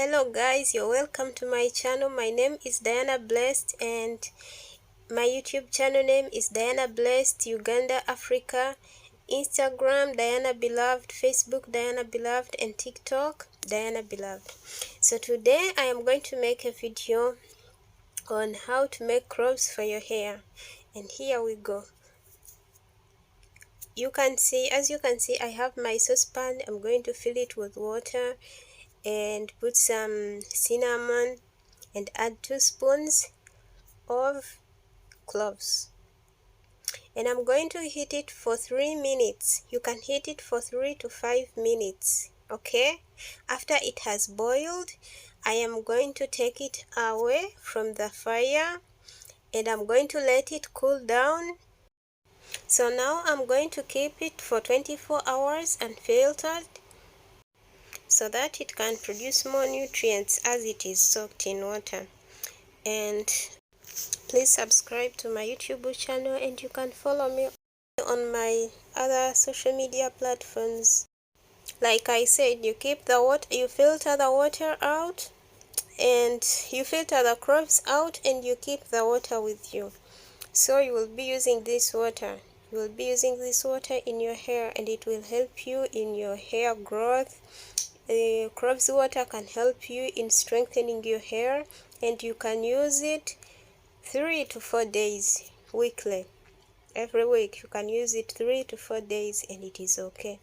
Hello guys, you're welcome to my channel. My name is Diana Blessed and my YouTube channel name is Diana Blessed, Uganda, Africa, Instagram Diana Beloved, Facebook Diana Beloved, and TikTok Diana Beloved. So today I am going to make a video on how to make cloves for your hair, and here we go. As you can see, I have my saucepan. I'm going to fill it with water and put some cinnamon and add 2 spoons of cloves, and I'm going to heat it for 3 minutes. You can heat it for 3 to 5 minutes. Okay, after it has boiled, I am going to take it away from the fire and I'm going to let it cool down. So now I'm going to keep it for 24 hours unfiltered so that it can produce more nutrients as it is soaked in water. And please subscribe to my YouTube channel, and you can follow me on my other social media platforms. Like I said, you keep the water, you filter the water out, and you filter the cloves out, and you keep the water with you. So you will be using this water. You will be using this water in your hair, and it will help you in your hair growth. Cloves water can help you in strengthening your hair, and you can use it 3 to 4 days weekly. Every week you can use it 3 to 4 days and it is okay.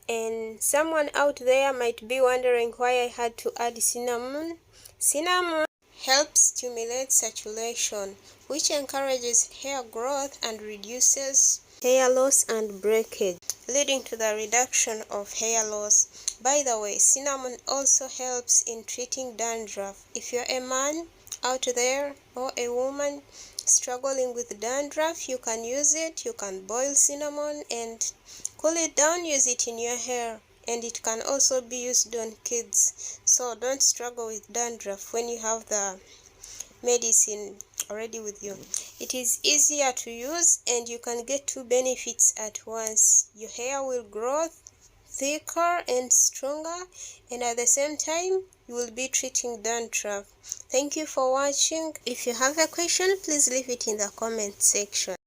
And someone out there might be wondering why I had to add cinnamon. Cinnamon helps stimulate circulation, which encourages hair growth and reduces hair loss and breakage, leading to the reduction of hair loss. By the way, cinnamon also helps in treating dandruff. If you're a man out there or a woman struggling with dandruff, you can use it. You can boil cinnamon and cool it down, use it in your hair, and it can also be used on kids. So don't struggle with dandruff when you have the medicine already with you. It is easier to use and you can get 2 benefits at once. Your hair will grow thicker and stronger, and at the same time you will be treating dandruff. Thank you for watching. If you have a question, please leave it in the comment section.